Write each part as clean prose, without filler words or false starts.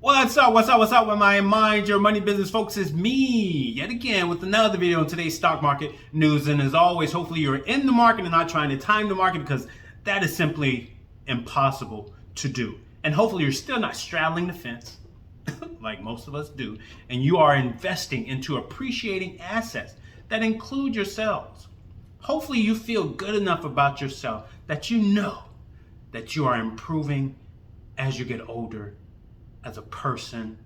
What's up with my Mind Your Money Business folks? It's me yet again with another video on today's stock market news. And as always, hopefully you're in the market and not trying to time the market, because that is simply impossible to do. And hopefully you're still not straddling the fence like most of us do, and you are investing into appreciating assets that include yourselves. Hopefully you feel good enough about yourself that you know that you are improving as you get older, as a person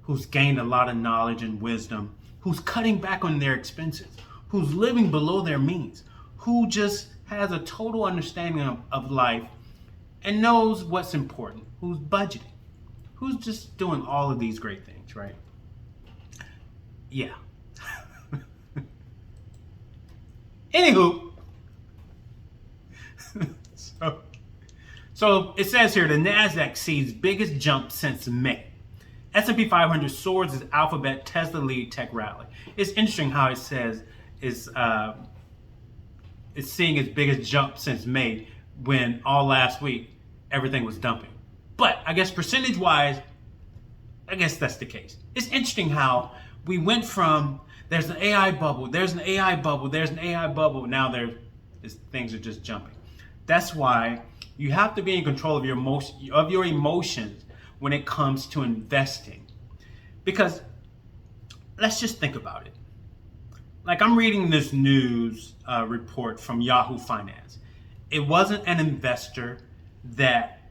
who's gained a lot of knowledge and wisdom, who's cutting back on their expenses, who's living below their means, who just has a total understanding of life and knows what's important, who's budgeting, who's just doing all of these great things, right? Yeah. Anywho, So it says here, the Nasdaq sees biggest jump since May. S&P 500 soars as Alphabet, Tesla lead tech rally. It's interesting how it says it's seeing its biggest jump since May, when all last week everything was dumping. But I guess percentage-wise, I guess that's the case. It's interesting how we went from there's an AI bubble, there's an AI bubble, there's an AI bubble. Now things are just jumping. That's why you have to be in control of your emotions when it comes to investing. Because let's just think about it. Like, I'm reading this news report from Yahoo Finance. It wasn't an investor that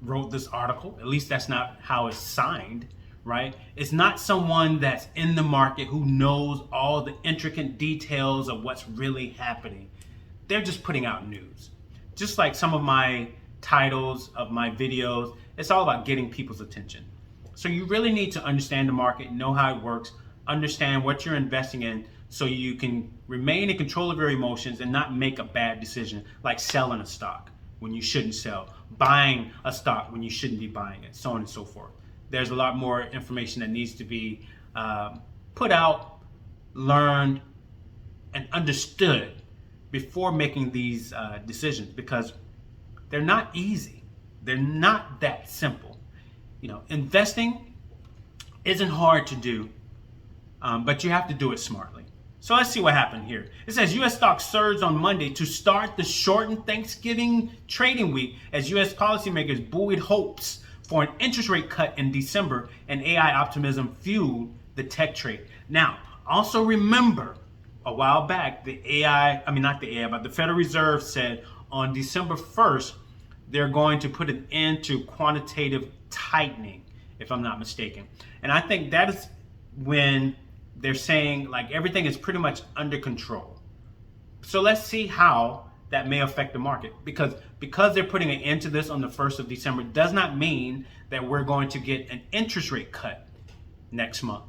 wrote this article. At least that's not how it's signed, right? It's not someone that's in the market who knows all the intricate details of what's really happening. They're just putting out news. Just like some of my titles of my videos, it's all about getting people's attention. So you really need to understand the market, know how it works, understand what you're investing in, so you can remain in control of your emotions and not make a bad decision, like selling a stock when you shouldn't sell, buying a stock when you shouldn't be buying it, so on and so forth. There's a lot more information that needs to be put out, learned, and understood before making these decisions, because they're not easy. They're not that simple. You know, investing isn't hard to do, but you have to do it smartly. So let's see what happened here. It says U.S. stocks surged on Monday to start the shortened Thanksgiving trading week as U.S. policymakers buoyed hopes for an interest rate cut in December, and AI optimism fueled the tech trade. Now, also remember, a while back, the Federal Reserve said on December 1st, they're going to put an end to quantitative tightening, if I'm not mistaken. And I think that is when they're saying like everything is pretty much under control. So let's see how that may affect the market, because they're putting an end to this on the 1st of December does not mean that we're going to get an interest rate cut next month.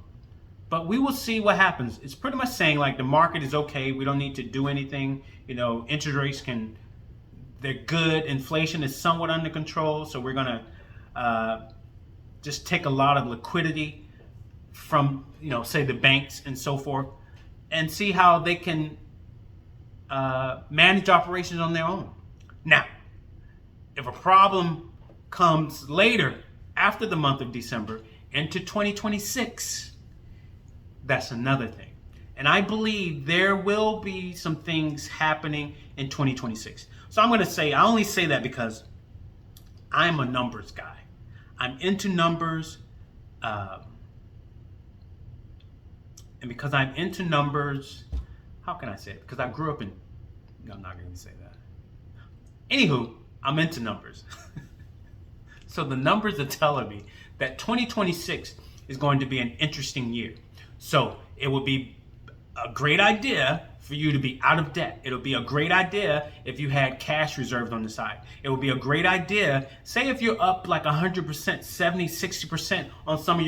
But we will see what happens. It's pretty much saying like the market is okay. We don't need to do anything. You know, interest rates they're good. Inflation is somewhat under control. So we're going to just take a lot of liquidity from, say the banks and so forth, and see how they can manage operations on their own. Now, if a problem comes later, after the month of December, into 2026, that's another thing. And I believe there will be some things happening in 2026. So I'm going to say, I only say that because I'm a numbers guy. I'm into numbers. And because I'm into numbers, how can I say it? Because I grew up in, no, I'm not going to say that. Anywho, I'm into numbers. So the numbers are telling me that 2026 is going to be an interesting year. So it would be a great idea for you to be out of debt. It'll be a great idea if you had cash reserved on the side. It would be a great idea, say if you're up like 100%, 70, 60% on some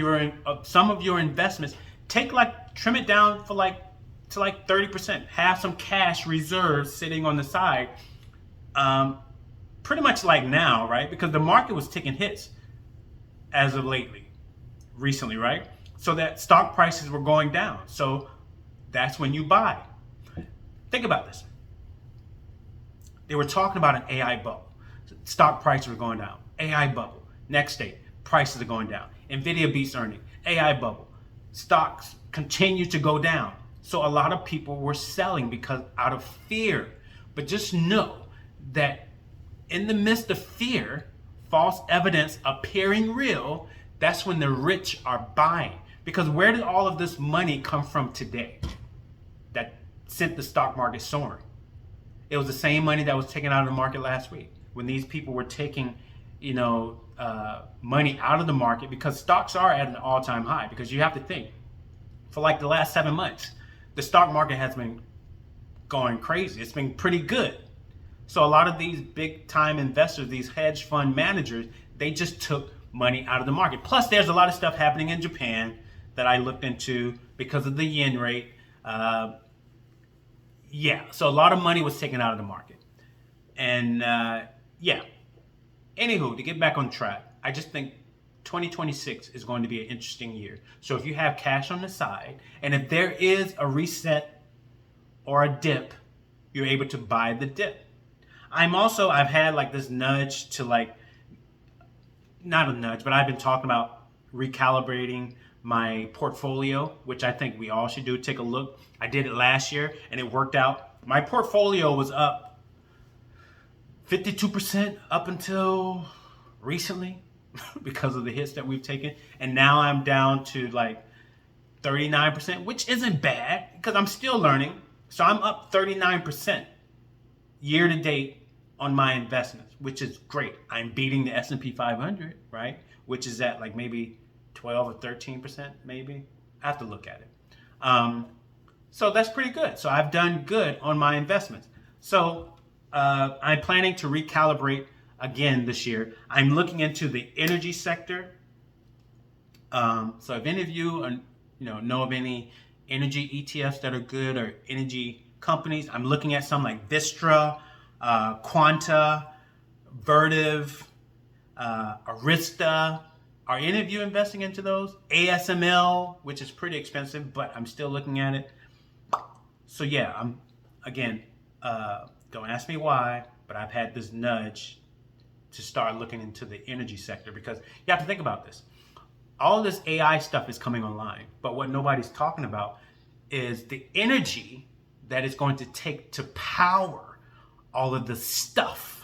of your investments, trim it down to like 30%. Have some cash reserves sitting on the side. Pretty much like now, right? Because the market was taking hits as of recently, right? So that stock prices were going down. So that's when you buy. Think about this. They were talking about an AI bubble. Stock prices were going down. AI bubble. Next day, prices are going down. Nvidia beats earnings. AI bubble. Stocks continue to go down. So a lot of people were selling because out of fear. But just know that in the midst of fear, false evidence appearing real, that's when the rich are buying. Because where did all of this money come from today that sent the stock market soaring? It was the same money that was taken out of the market last week when these people were taking, money out of the market, because stocks are at an all-time high. Because you have to think, for like the last 7 months, the stock market has been going crazy. It's been pretty good. So a lot of these big time investors, these hedge fund managers, they just took money out of the market. Plus, there's a lot of stuff happening in Japan that I looked into because of the yen rate. So a lot of money was taken out of the market. And anywho, to get back on track, I just think 2026 is going to be an interesting year. So if you have cash on the side, and if there is a reset or a dip, you're able to buy the dip. I've had like this nudge to not a nudge, but I've been talking about recalibrating my portfolio, which I think we all should do. Take a look. I did it last year and it worked out. My portfolio was up 52% up until recently because of the hits that we've taken. And now I'm down to like 39%, which isn't bad because I'm still learning. So I'm up 39% year to date on my investments, which is great. I'm beating the S&P 500, right? Which is at like maybe 12 or 13%, maybe. I have to look at it. So that's pretty good. So I've done good on my investments. So I'm planning to recalibrate again this year. I'm looking into the energy sector. So if any of you know of any energy ETFs that are good or energy companies, I'm looking at some like Vistra, Quanta, Vertiv, Arista. Are any of you investing into those? ASML, which is pretty expensive, but I'm still looking at it. So yeah, don't ask me why, but I've had this nudge to start looking into the energy sector because you have to think about this. All this AI stuff is coming online, but what nobody's talking about is the energy that it's going to take to power all of the stuff.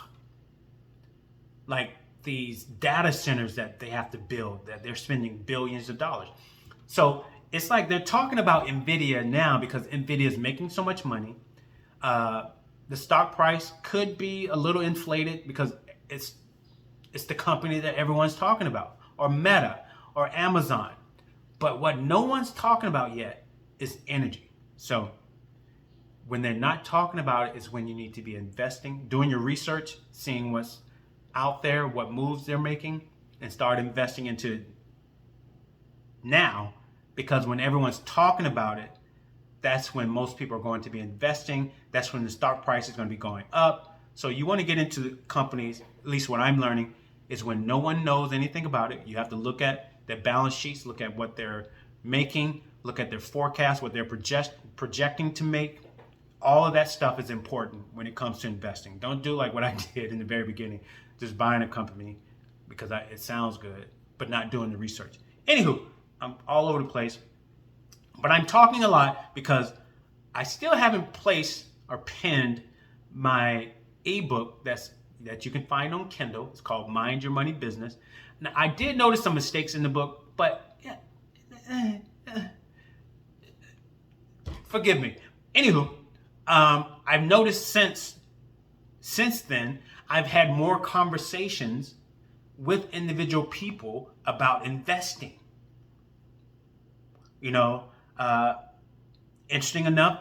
Like these data centers that they have to build, that they're spending billions of dollars. So it's like they're talking about NVIDIA now because NVIDIA is making so much money. The stock price could be a little inflated because it's the company that everyone's talking about, or Meta, or Amazon. But what no one's talking about yet is energy. So when they're not talking about it is when you need to be investing, doing your research, seeing what's out there, what moves they're making, and start investing into it now. Because when everyone's talking about it, that's when most people are going to be investing. That's when the stock price is going to be going up. So you want to get into the companies, at least what I'm learning, is when no one knows anything about it. You have to look at their balance sheets, look at what they're making, look at their forecast, what they're projecting to make. All of that stuff is important when it comes to investing. Don't do like what I did in the very beginning, just buying a company because it sounds good, but not doing the research. Anywho, I'm all over the place, but I'm talking a lot because I still haven't placed or pinned my ebook that you can find on Kindle. It's called Mind Your Money Business. Now, I did notice some mistakes in the book, but forgive me. Anywho, I've noticed since then, I've had more conversations with individual people about investing. Interesting enough,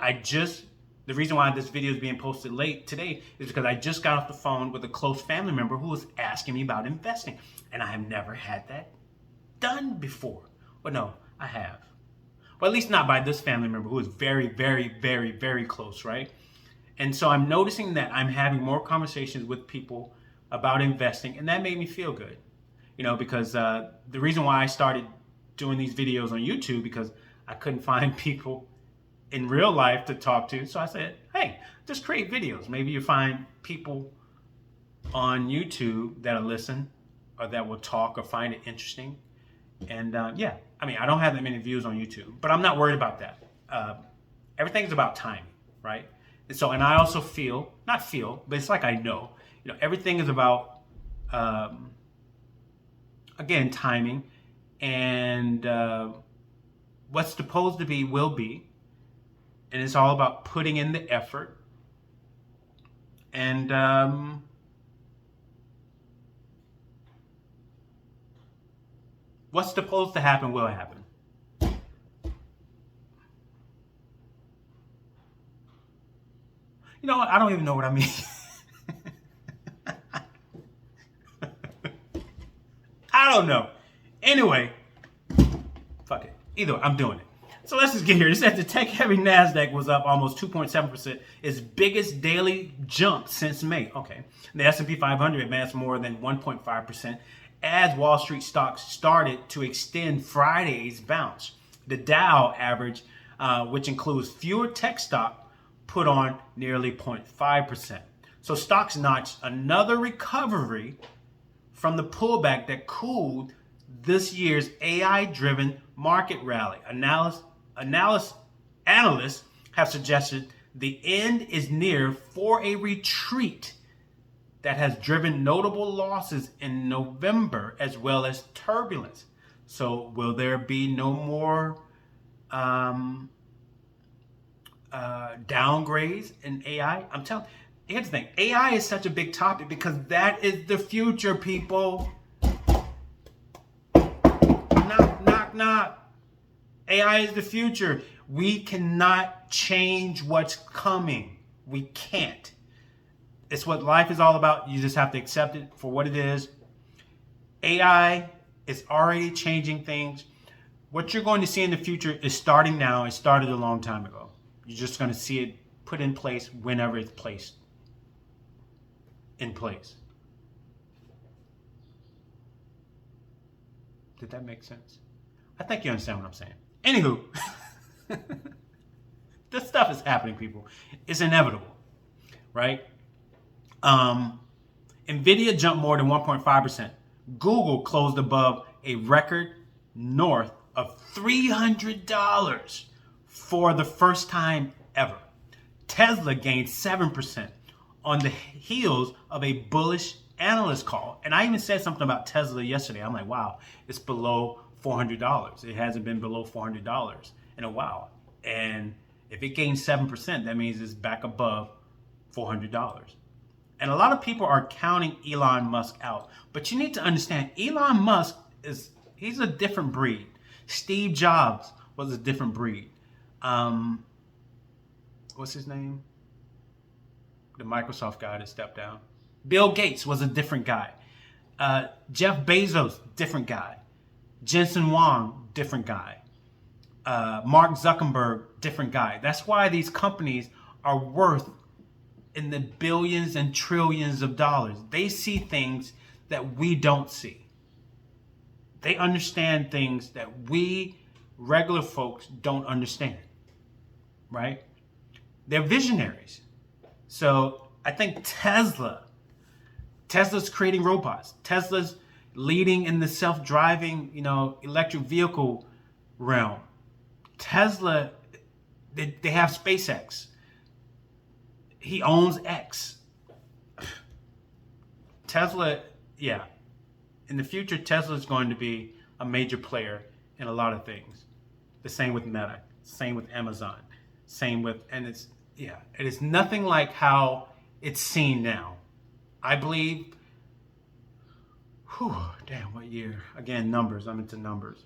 the reason why this video is being posted late today is because I just got off the phone with a close family member who was asking me about investing. And I have never had that done before. Well, no, I have. Well, at least not by this family member who is very, very, very, very close, right? And so I'm noticing that I'm having more conversations with people about investing, and that made me feel good. Because the reason why I started doing these videos on YouTube, because I couldn't find people in real life to talk to. So I said, hey, just create videos. Maybe you find people on YouTube that'll listen or that will talk or find it interesting. And yeah, I mean, I don't have that many views on YouTube, but I'm not worried about that. Everything's about timing, right? And so, and I also feel, not feel, but it's like I know, everything is about, again, timing, and what's supposed to be will be, and it's all about putting in the effort. And what's supposed to happen will happen. You know what? I don't even know what I mean. I don't know. Anyway, fuck it. Either way, I'm doing it. So let's just get here. It says the tech-heavy Nasdaq was up almost 2.7%, its biggest daily jump since May. Okay. The S&P 500 advanced more than 1.5% as Wall Street stocks started to extend Friday's bounce. The Dow average, which includes fewer tech stock, put on nearly 0.5%. So stocks notched another recovery from the pullback that cooled this year's AI-driven market rally. Analysts have suggested the end is near for a retreat that has driven notable losses in November as well as turbulence. So will there be no more downgrades in AI? I'm telling you, here's the thing. AI is such a big topic because that is the future, people. Knock, knock, knock. AI is the future. We cannot change what's coming. We can't. It's what life is all about. You just have to accept it for what it is. AI is already changing things. What you're going to see in the future is starting now. It started a long time ago. You're just going to see it put in place whenever it's placed in place. Did that make sense? I think you understand what I'm saying. Anywho, this stuff is happening, people. It's inevitable, right? Nvidia jumped more than 1.5%. Google closed above a record north of $300 for the first time ever. Tesla gained 7% on the heels of a bullish analyst call. And I even said something about Tesla yesterday. I'm like, wow, it's below $400. It hasn't been below $400 in a while. And if it gains 7%, that means it's back above $400. And a lot of people are counting Elon Musk out. But you need to understand, Elon Musk he's a different breed. Steve Jobs was a different breed. What's his name? The Microsoft guy that stepped down. Bill Gates was a different guy. Jeff Bezos, different guy. Jensen Huang, different guy. Mark Zuckerberg, different guy. That's why these companies are worth in the billions and trillions of dollars. They see things that we don't see. They understand things that we regular folks don't understand, right? They're visionaries. So I think Tesla's creating robots. Tesla's leading in the self-driving, electric vehicle realm. Tesla, they have SpaceX. He owns X. Tesla, yeah. In the future, Tesla is going to be a major player in a lot of things. The same with Meta, same with Amazon, it is nothing like how it's seen now. I believe, what year? Again, numbers, I'm into numbers.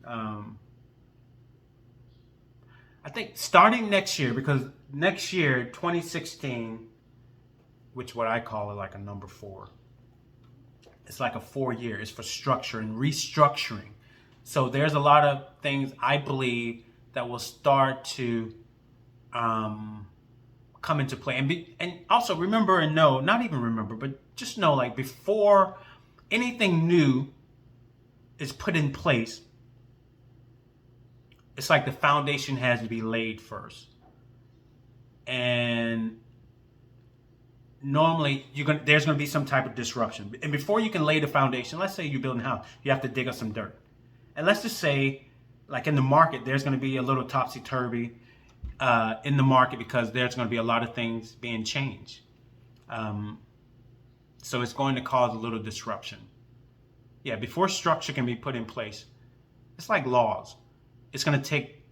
I think starting next year, because next year, 2016, which what I call it like a number 4. It's like a 4-year. It's for structure and restructuring. So there's a lot of things I believe that will start to come into play. And also remember and know, not even remember, but just know, like, before anything new is put in place, it's like the foundation has to be laid first. And normally there's gonna be some type of disruption. And before you can lay the foundation, let's say you're building a house, you have to dig up some dirt. And let's just say, like in the market, there's gonna be a little topsy-turvy in the market because there's gonna be a lot of things being changed. So it's going to cause a little disruption. Yeah, before structure can be put in place, it's like laws. It's going to take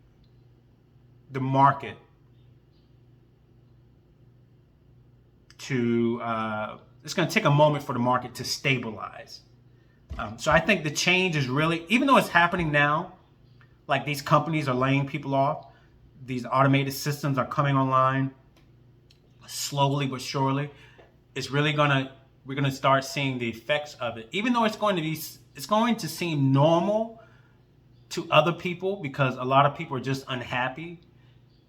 the market it's going to take a moment for the market to stabilize. So I think the change is really, even though it's happening now, like these companies are laying people off, these automated systems are coming online slowly but surely. We're going to start seeing the effects of it, even though it's going to seem normal to other people because a lot of people are just unhappy.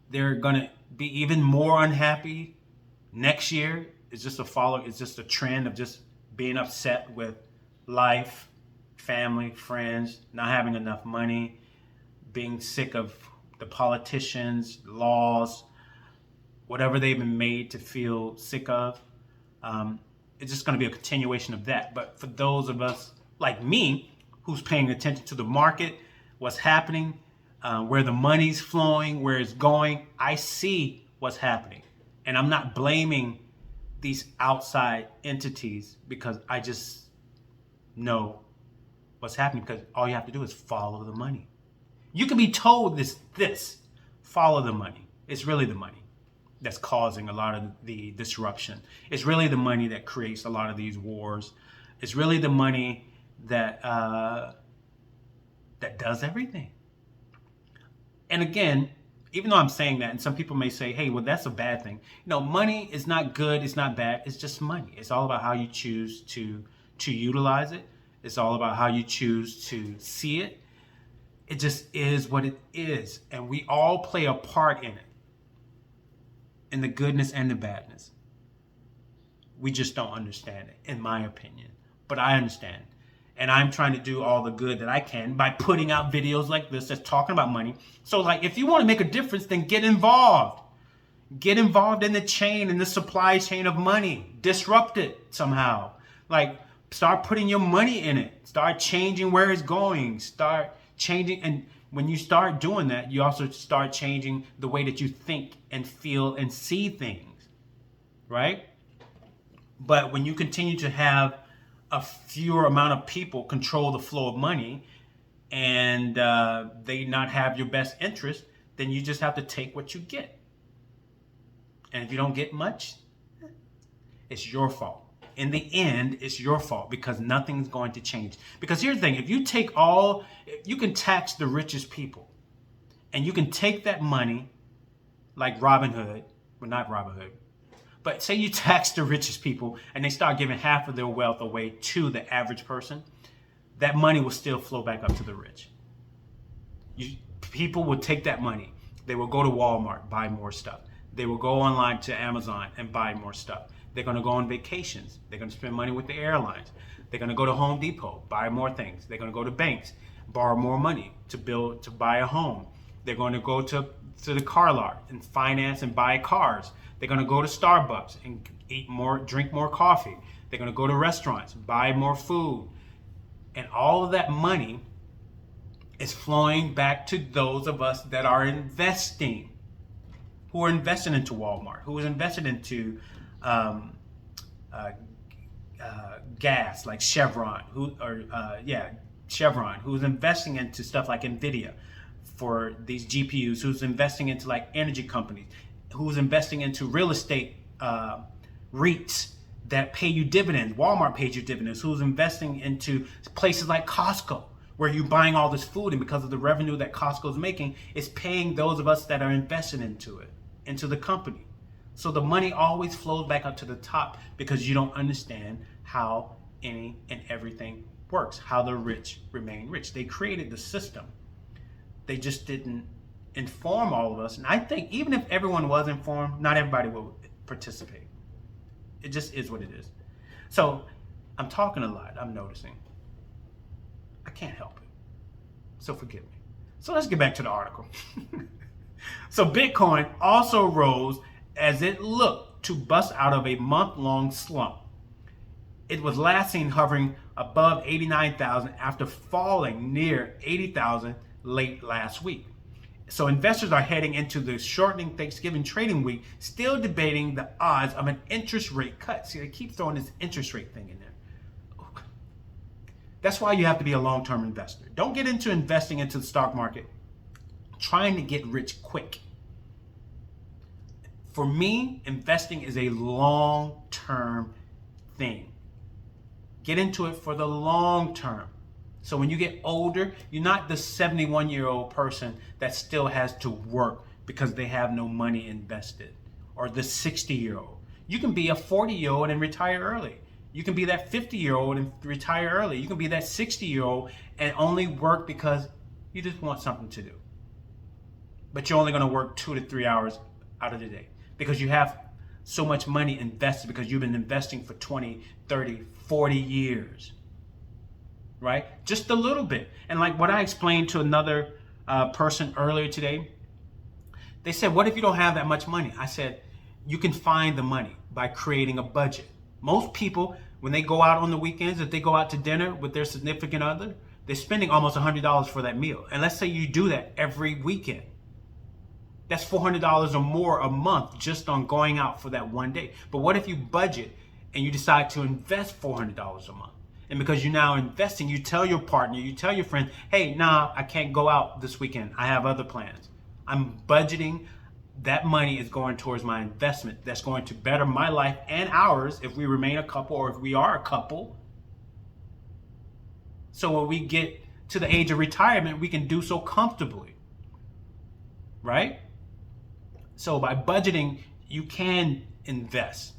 They're going to be even more unhappy next year. It's just a trend of just being upset with life, family, friends, not having enough money, being sick of the politicians, laws, whatever they've been made to feel sick of. It's just going to be a continuation of that. But for those of us like me, who's paying attention to the market, what's happening, where the money's flowing, where it's going, I see what's happening. And I'm not blaming these outside entities because I just know what's happening, because all you have to do is follow the money. You can be told this, follow the money. It's really the money that's causing a lot of the disruption. It's really the money that creates a lot of these wars. It's really the money that does everything. And again, even though I'm saying that, and some people may say, hey, well, that's a bad thing. No, money is not good, it's not bad, it's just money. It's all about how you choose to utilize it. It's all about how you choose to see it. It just is what it is. And we all play a part in it, in the goodness and the badness. We just don't understand it, in my opinion. But I understand. And I'm trying to do all the good that I can by putting out videos like this that's talking about money. So like, if you want to make a difference, then get involved. Get involved in the chain, in the supply chain of money. Disrupt it somehow. Like, start putting your money in it. Start changing where it's going. Start changing. And when you start doing that, you also start changing the way that you think and feel and see things, right? But when you continue to have a fewer amount of people control the flow of money and they not have your best interest, then you just have to take what you get. And if you don't get much, it's your fault. In the end, it's your fault because nothing's going to change. Because here's the thing, if you can tax the richest people and you can take that money like Robin Hood, well, not Robin Hood, but say you tax the richest people and they start giving half of their wealth away to the average person, that money will still flow back up to the rich. People will take that money. They will go to Walmart, buy more stuff. They will go online to Amazon and buy more stuff. They're going to go on vacations. They're going to spend money with the airlines. They're going to go to Home Depot, buy more things. They're going to go to banks, borrow more money to buy a home. They're going to go to the car lot and finance and buy cars. They're going to go to Starbucks and drink more coffee. They're going to go to restaurants, buy more food. And all of that money is flowing back to those of us that are investing, who are investing into Walmart, who is invested into gas like Chevron, Chevron, who's investing into stuff like Nvidia for these GPUs, who's investing into like energy companies, who's investing into real estate REITs that pay you dividends. Walmart pays you dividends. Who's investing into places like Costco, where you're buying all this food, and because of the revenue that Costco is making, it's paying those of us that are invested into it, into the company. So the money always flows back up to the top because you don't understand how any and everything works, how the rich remain rich. They created the system. They just didn't inform all of us. And I think even if everyone was informed, not everybody will participate. It just is what it is. So I'm talking a lot, I'm noticing. I can't help it. So forgive me. So let's get back to the article. So Bitcoin also rose as it looked to bust out of a month-long slump. It was last seen hovering above 89,000 after falling near 80,000 late last week. So investors are heading into the shortening Thanksgiving trading week, still debating the odds of an interest rate cut. See, they keep throwing this interest rate thing in there. That's why you have to be a long-term investor. Don't get into investing into the stock market trying to get rich quick. For me, investing is a long-term thing. Get into it for the long term. So when you get older, you're not the 71-year-old person that still has to work because they have no money invested, or the 60-year-old. You can be a 40-year-old and retire early. You can be that 50-year-old and retire early. You can be that 60-year-old and only work because you just want something to do. But you're only going to work 2 to 3 hours out of the day because you have so much money invested because you've been investing for 20, 30, 40 years, right? Just a little bit. And like what I explained to another person earlier today, they said, what if you don't have that much money? I said, you can find the money by creating a budget. Most people, when they go out on the weekends, if they go out to dinner with their significant other, they're spending almost $100 for that meal. And let's say you do that every weekend. That's $400 or more a month just on going out for that one day. But what if you budget and you decide to invest $400 a month? And because you're now investing, you tell your partner, you tell your friend, hey, nah, I can't go out this weekend. I have other plans. I'm budgeting. That money is going towards my investment. That's going to better my life and ours if we remain a couple or if we are a couple. So when we get to the age of retirement, we can do so comfortably, right? So by budgeting, you can invest,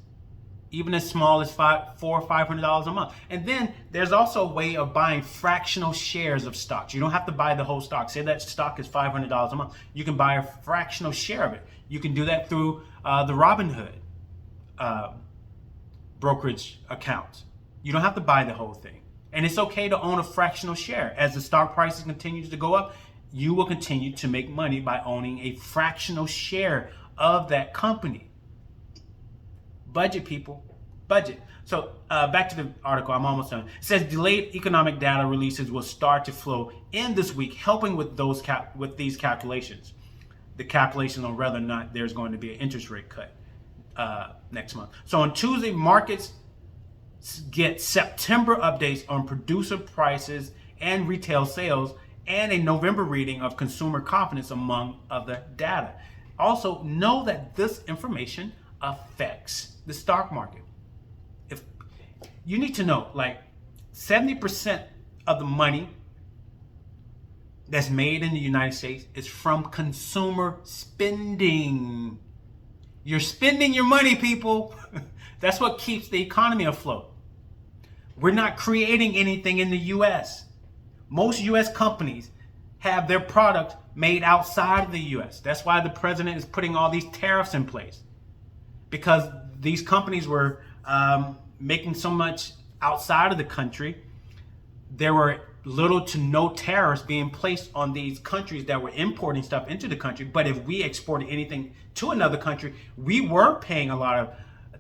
even as small as $400 or $500 a month. And then there's also a way of buying fractional shares of stocks. You don't have to buy the whole stock. Say that stock is $500 a month. You can buy a fractional share of it. You can do that through the Robinhood brokerage accounts. You don't have to buy the whole thing. And it's okay to own a fractional share. As the stock prices continues to go up, you will continue to make money by owning a fractional share of that company. Budget, people, budget. So back to the article, I'm almost done. It says delayed economic data releases will start to flow in this week, helping with these calculations. The calculation on whether or not there's going to be an interest rate cut next month. So on Tuesday, markets get September updates on producer prices and retail sales, and a November reading of consumer confidence, among other data. Also, know that this information affects the stock market. If you need to know, like 70% of the money that's made in the United States is from consumer spending. You're spending your money, people. That's what keeps the economy afloat. We're not creating anything in the U.S. Most U.S. companies have their product made outside of the U.S. That's why the president is putting all these tariffs in place, because these companies were making so much outside of the country. There were little to no tariffs being placed on these countries that were importing stuff into the country. But if we exported anything to another country, we were paying a lot of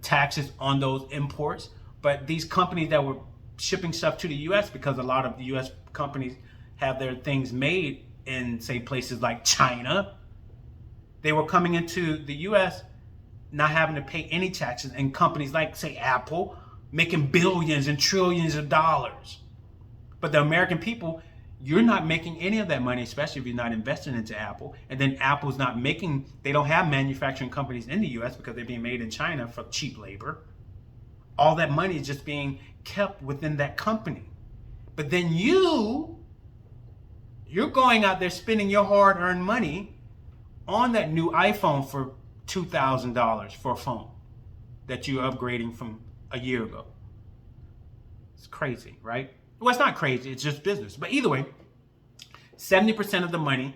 taxes on those imports. But these companies that were shipping stuff to the U.S., because a lot of the U.S. companies have their things made in, say, places like China, they were coming into the U.S. not having to pay any taxes, and companies like, say, Apple, making billions and trillions of dollars. But the American people, you're not making any of that money, especially if you're not investing into Apple. And then Apple's not making, they don't have manufacturing companies in the U.S. because they're being made in China for cheap labor. All that money is just being kept within that company. But then you're going out there spending your hard-earned money on that new iPhone for $2,000 for a phone that you're upgrading from a year ago. It's crazy, right? Well, it's not crazy. It's just business. But either way, 70% of the money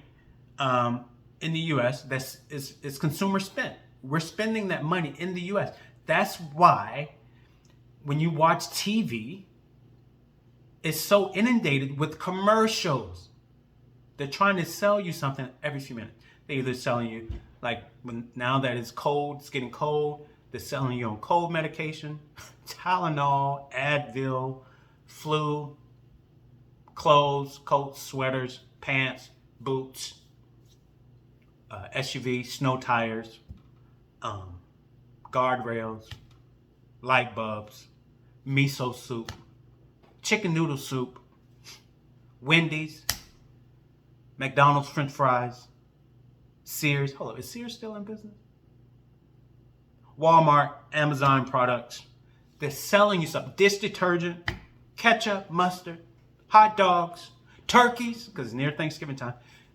in the U.S. is consumer spent. We're spending that money in the U.S. That's why when you watch TV, it's so inundated with commercials. They're trying to sell you something every few minutes. They're either selling you, like, now that it's cold, it's getting cold, They're selling you on cold medication, Tylenol, Advil, flu, clothes, coats, sweaters, pants, boots, SUV, snow tires, guardrails, light bulbs, miso soup, chicken noodle soup, Wendy's, McDonald's French fries, Sears. Hold up, is Sears still in business? Walmart, Amazon products. They're selling you something. Dish detergent, ketchup, mustard, hot dogs, turkeys, because it's near Thanksgiving time.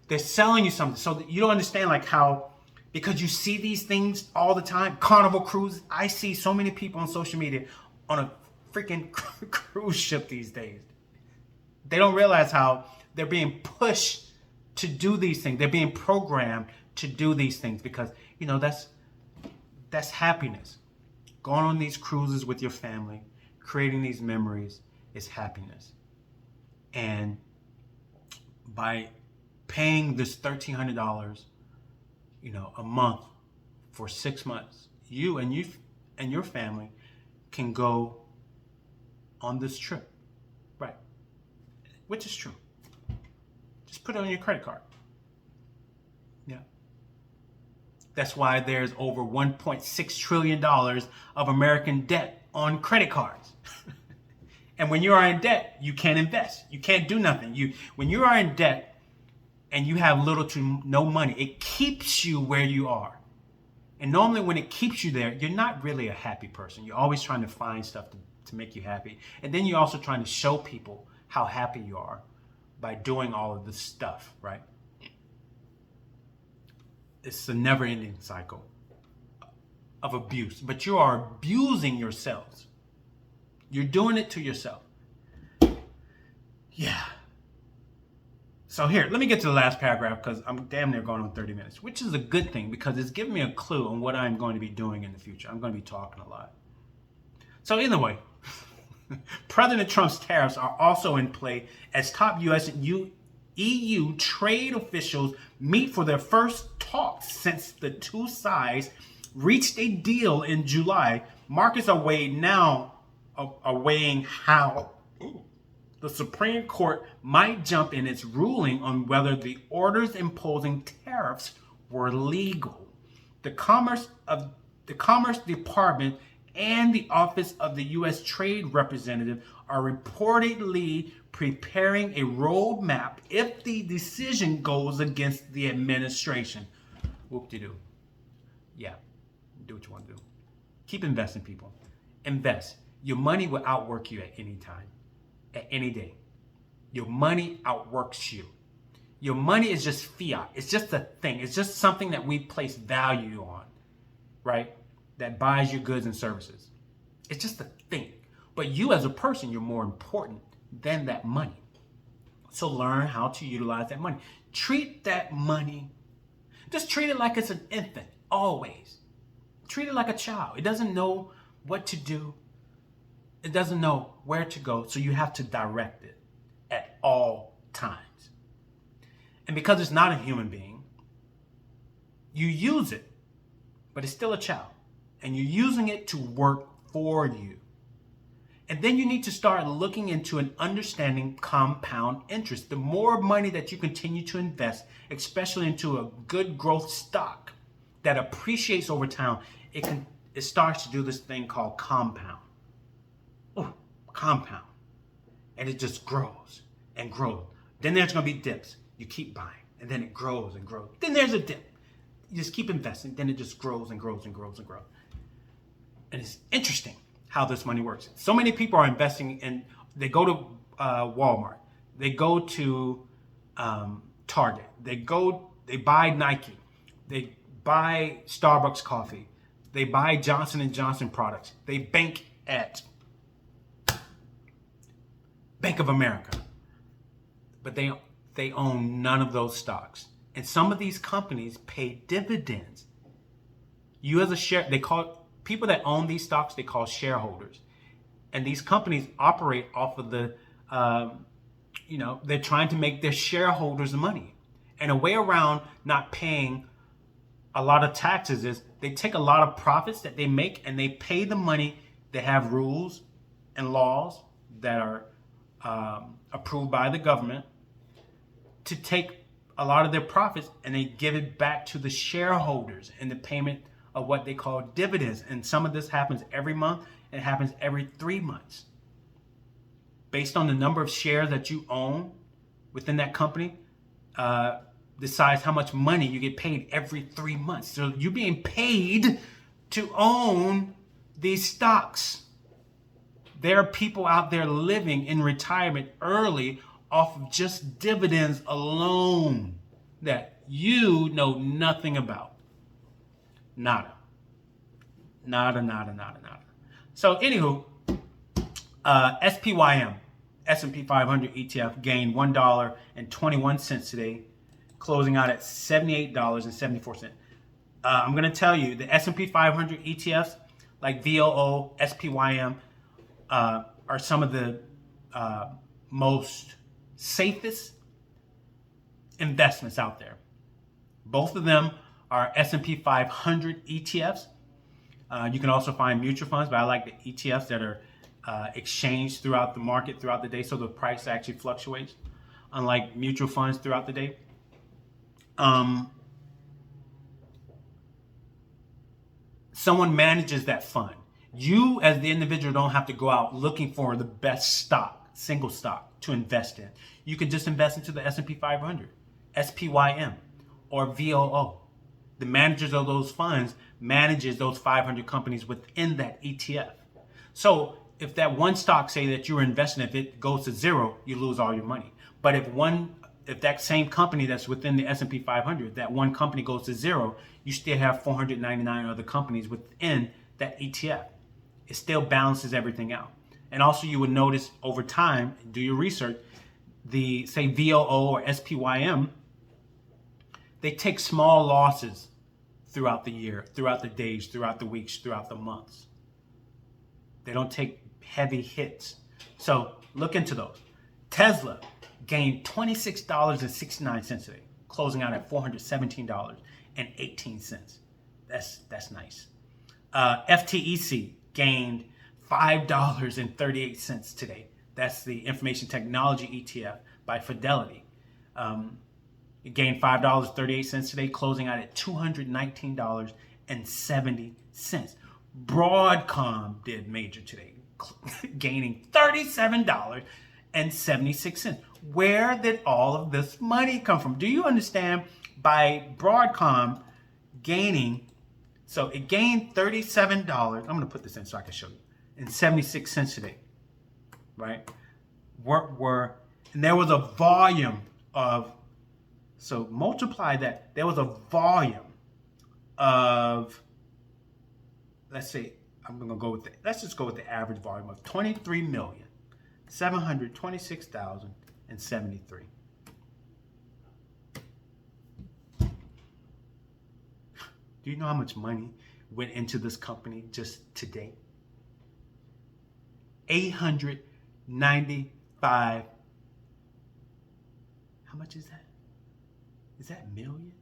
They're selling you something so that you don't understand like how, because you see these things all the time. Carnival cruises. I see so many people on social media on a freaking cruise ship these days. They don't realize how they're being pushed to do these things. They're being programmed to do these things because, you know, that's happiness. Going on these cruises with your family, creating these memories is happiness. And by paying this $1,300, you know, a month for 6 months, you and your family can go on this trip, right? Which is true. Just put it on your credit card. Yeah. That's why there's over $1.6 trillion of American debt on credit cards. And when you are in debt, you can't invest. You can't do nothing. When you are in debt and you have little to no money, it keeps you where you are. And normally when it keeps you there, you're not really a happy person. You're always trying to find stuff to make you happy. And then you're also trying to show people how happy you are by doing all of this stuff, right? It's a never-ending cycle of abuse. But you are abusing yourselves. You're doing it to yourself. Yeah. So here, let me get to the last paragraph because I'm damn near going on 30 minutes, which is a good thing because it's giving me a clue on what I'm going to be doing in the future. I'm going to be talking a lot. So either way, President Trump's tariffs are also in play as top U.S. and EU trade officials meet for their first talks since the two sides reached a deal in July. Markets are weighing how the Supreme Court might jump in its ruling on whether the orders imposing tariffs were legal. The Commerce Department and the Office of the U.S. Trade Representative are reportedly preparing a roadmap if the decision goes against the administration. Whoop-de-doo. Yeah, do what you want to do. Keep investing, people. Invest. Your money will outwork you at any time, at any day. Your money outworks you. Your money is just fiat. It's just a thing. It's just something that we place value on, right? That buys you goods and services. It's just a thing. But you as a person, you're more important than that money. So learn how to utilize that money. Treat that money, just treat it like it's an infant, always. Treat it like a child. It doesn't know what to do. It doesn't know where to go, so you have to direct it at all times. And because it's not a human being, you use it, but it's still a child. And you're using it to work for you. And then you need to start looking into and understanding compound interest. The more money that you continue to invest, especially into a good growth stock that appreciates over time, it starts to do this thing called compound. Oh, compound. And it just grows and grows. Then there's going to be dips. You keep buying, and then it grows and grows. Then there's a dip. You just keep investing. Then it just grows and grows and grows and grows. And it's interesting how this money works. So many people are investing in, they go to Walmart. They go to Target. They buy Nike. They buy Starbucks coffee. They buy Johnson & Johnson products. They bank at Bank of America. But they own none of those stocks. And some of these companies pay dividends. You as a share, people that own these stocks, they call shareholders. And these companies operate off of the, they're trying to make their shareholders money. And a way around not paying a lot of taxes is they take a lot of profits that they make and they pay the money. They have rules and laws that are approved by the government to take a lot of their profits and they give it back to the shareholders in the payment of what they call dividends. And some of this happens every month. It happens every 3 months. Based on the number of shares that you own within that company, decides how much money you get paid every 3 months. So you're being paid to own these stocks. There are people out there living in retirement early off of just dividends alone that you know nothing about. Nada. So anywho, SPYM, S&P 500 ETF, gained $1.21 today, closing out at $78.74. I'm going to tell you, the S&P 500 ETFs, like VOO, SPYM, are some of the most safest investments out there. Both of them are S&P 500 ETFs. You can also find mutual funds, but I like the ETFs that are exchanged throughout the market throughout the day, so the price actually fluctuates, unlike mutual funds throughout the day. Someone manages that fund. You, as the individual, don't have to go out looking for the best stock, single stock, to invest in. You can just invest into the S&P 500, SPYM, or VOO. The managers of those funds manages those 500 companies within that ETF. So if that one stock, say that you're investing, if it goes to zero, you lose all your money. But if that same company that's within the S&P 500, that one company goes to zero, you still have 499 other companies within that ETF. It still balances everything out. And also you would notice over time, do your research, the say VOO or SPYM, they take small losses throughout the year, throughout the days, throughout the weeks, throughout the months. They don't take heavy hits. So look into those. Tesla gained $26.69 today, closing out at $417.18. That's nice. FTEC gained $5.38 today. That's the information technology ETF by Fidelity. It gained $5.38 today, closing out at $219.70. Broadcom did major today, gaining $37.76. Where did all of this money come from? Do you understand? By Broadcom gaining, so it gained $37. I'm going to put this in so I can show you. And 76 cents today, right? And there was a volume of, so multiply that. There was a volume of, let's say, let's just go with the average volume of 23,726,073. Do you know how much money went into this company just today? 895. How much is that? Is that million?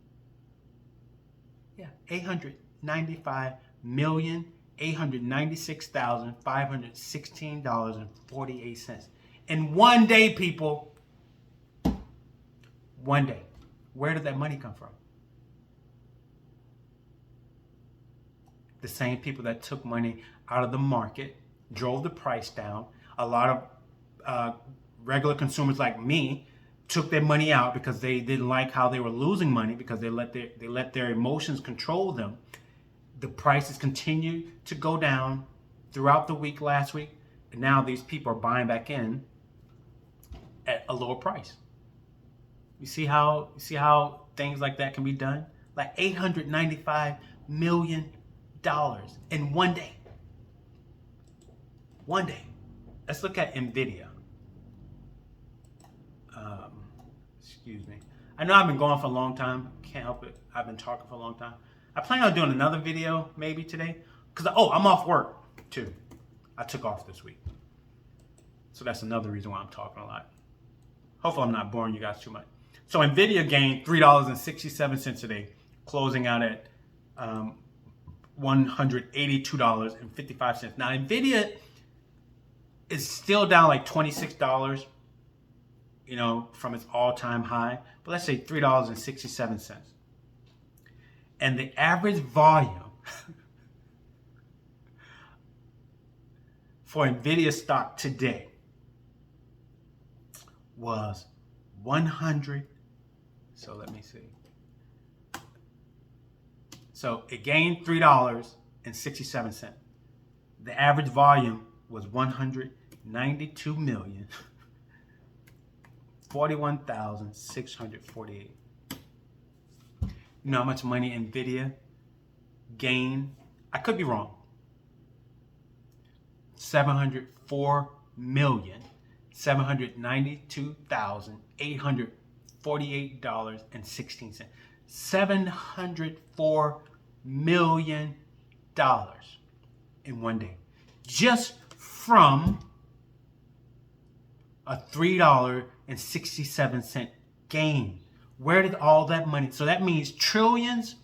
Yeah, 896,516.48. In one day, people. One day. Where did that money come from? The same people that took money out of the market, drove the price down. A lot of regular consumers like me took their money out because they didn't like how they were losing money, because they let their emotions control them. The prices continued to go down throughout the week last week, and now these people are buying back in at a lower price. You see how things like that can be done? Like $895 million in one day. One day. Let's look at NVIDIA. Excuse me. I know I've been going for a long time. Can't help it. I've been talking for a long time. I plan on doing another video maybe today. Because, I'm off work too. I took off this week. So that's another reason why I'm talking a lot. Hopefully I'm not boring you guys too much. So NVIDIA gained $3.67 today, closing out at $182.55. Now, NVIDIA is still down like $26, from its all-time high, but let's say $3.67. And the average volume for NVIDIA stock today was 100. So let me see. So it gained $3.67. The average volume was 192,041,648. You know how much money NVIDIA gained? I could be wrong. $704,792,848.16. $704 million in one day, just from a $3.67 gain. Where did all that money? So that means trillions,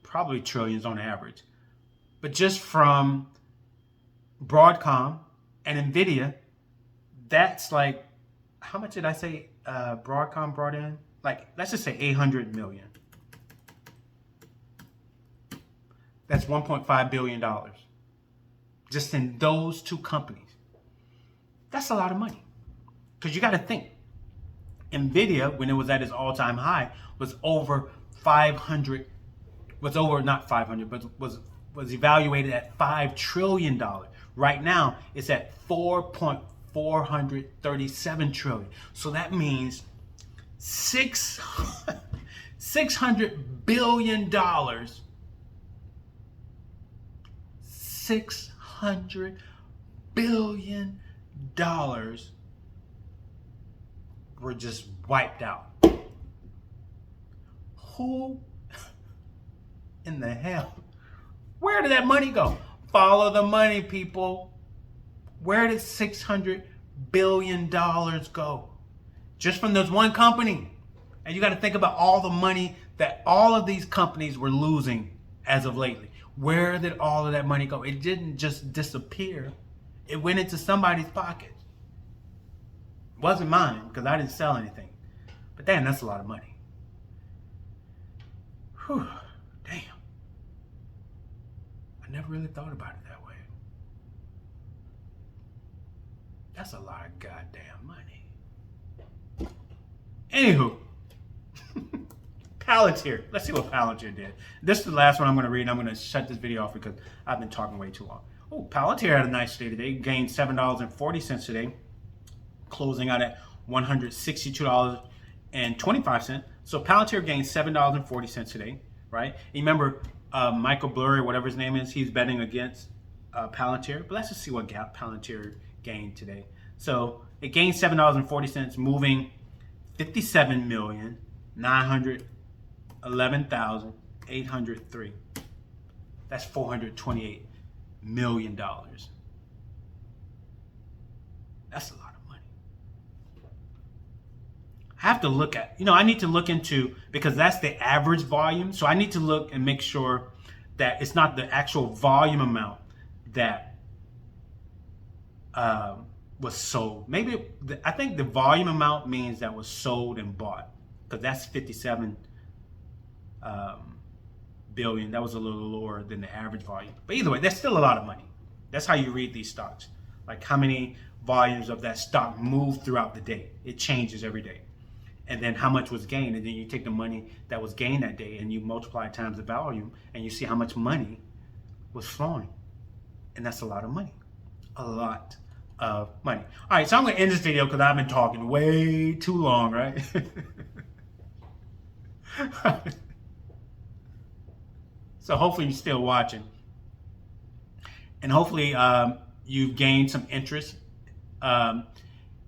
probably trillions on average, but just from Broadcom and NVIDIA, that's like, how much did I say Broadcom brought in? Like, let's just say 800 million. That's $1.5 billion. Just in those two companies. That's a lot of money. Because you got to think, NVIDIA, when it was at its all-time high, was over 500, not 500, but was evaluated at $5 trillion. Right now, it's at 4.437 trillion. So that means $600 billion. $600 billion were just wiped out. Who in the hell? Where did that money go? Follow the money, people. Where did $600 billion go? Just from this one company. And you got to think about all the money that all of these companies were losing as of lately. Where did all of that money go? It didn't just disappear. It went into somebody's pocket. It wasn't mine because I didn't sell anything. But damn, that's a lot of money. Whew, damn. I never really thought about it that way. That's a lot of goddamn money. Anywho, Palantir. Let's see what Palantir did. This is the last one I'm going to read. I'm going to shut this video off because I've been talking way too long. Oh, Palantir had a nice day today. Gained $7.40 today, closing out at $162.25. So Palantir gained $7.40 today, right? And remember, Michael Burry, whatever his name is, he's betting against Palantir. But let's just see what Palantir gained today. So it gained $7.40, moving 57,911,803. That's $428 million. That's a lot of money. I have to look at, I need to look into, because that's the average volume. So I need to look and make sure that it's not the actual volume amount that was sold. Maybe, I think the volume amount means that was sold and bought, because that's 57 billion. That was a little lower than the average volume. But either way, that's still a lot of money. That's how you read these stocks. Like how many volumes of that stock move throughout the day. It changes every day. And then how much was gained. And then you take the money that was gained that day and you multiply times the volume and you see how much money was flowing. And that's a lot of money. A lot of money. All right, so I'm going to end this video because I've been talking way too long, right? So hopefully you're still watching. And hopefully you've gained some interest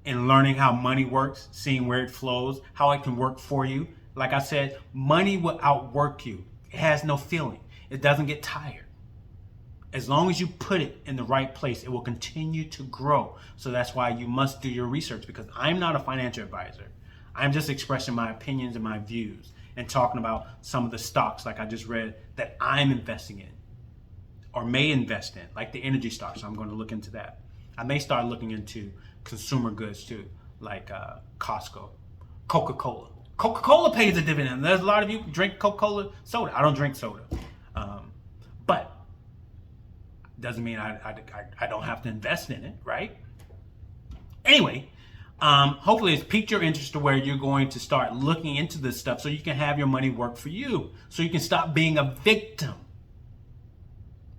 in learning how money works, seeing where it flows, how it can work for you. Like I said, money will outwork you. It has no feeling. It doesn't get tired. As long as you put it in the right place, it will continue to grow. So that's why you must do your research, because I'm not a financial advisor. I'm just expressing my opinions and my views and talking about some of the stocks, like I just read, that I'm investing in or may invest in, like the energy stocks. So I'm going to look into that. I may start looking into consumer goods too, like Costco, Coca-Cola. Coca-Cola pays a dividend. There's a lot of you drink Coca-Cola soda. I don't drink soda. But doesn't mean I don't have to invest in it, right? Anyway, hopefully it's piqued your interest to where you're going to start looking into this stuff so you can have your money work for you. So you can stop being a victim,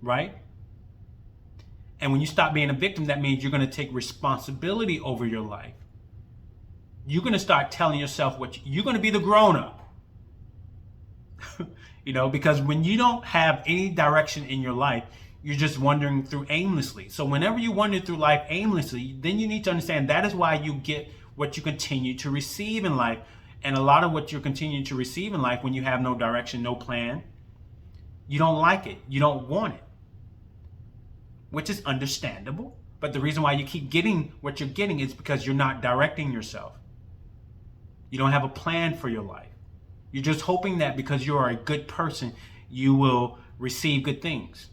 right? And when you stop being a victim, that means you're going to take responsibility over your life. You're going to start telling yourself you're going to be the grown-up. Because when you don't have any direction in your life, you're just wandering through aimlessly. So whenever you wander through life aimlessly, then you need to understand that is why you get what you continue to receive in life. And a lot of what you're continuing to receive in life, when you have no direction, no plan, you don't like it. You don't want it, which is understandable. But the reason why you keep getting what you're getting is because you're not directing yourself. You don't have a plan for your life. You're just hoping that because you are a good person, you will receive good things.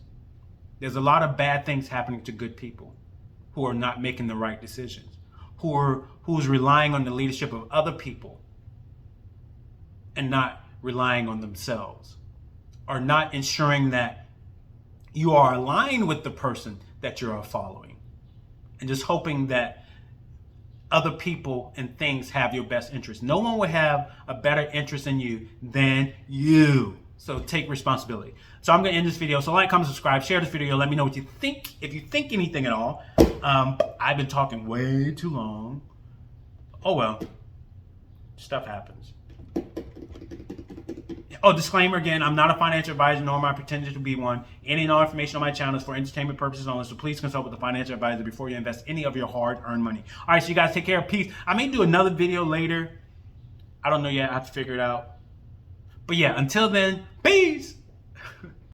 There's a lot of bad things happening to good people who are not making the right decisions, who's relying on the leadership of other people and not relying on themselves, or not ensuring that you are aligned with the person that you're following, and just hoping that other people and things have your best interest. No one will have a better interest in you than you. So take responsibility. So I'm going to end this video. So like, comment, subscribe, share this video. Let me know what you think. If you think anything at all. I've been talking way too long. Oh well. Stuff happens. Oh, disclaimer again, I'm not a financial advisor, nor am I pretending to be one. Any and all information on my channel is for entertainment purposes only, so please consult with a financial advisor before you invest any of your hard-earned money. All right, so you guys take care. Peace. I may do another video later. I don't know yet. I have to figure it out. But yeah, until then, peace.